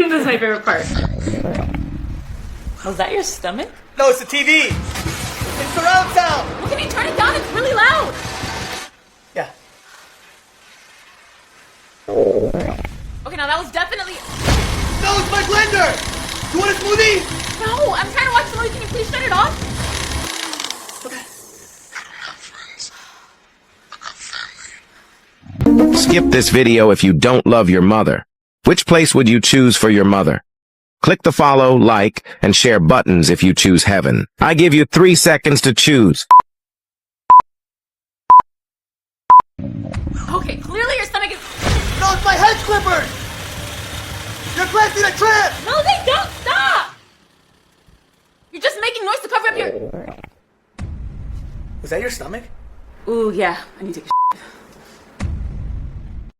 This is my favorite part. Was that your stomach? No, it's the TV. It's surround sound. Well, can you turn it down? It's really loud. Yeah. Okay, now that was definitely... No, it's my blender. You want a smoothie? No, I'm trying to watch the movie. Can you please shut it off? Skip this video if you don't love your mother. Which place would you choose for your mother? Click the follow, like, and share buttons if you choose heaven. I give you 3 seconds to choose. Okay, clearly your stomach is... No, it's my head clippers. You're planting a trap. No, they don't! Stop! You're just making noise to cover up your... Was that your stomach? Ooh, yeah. I need to take a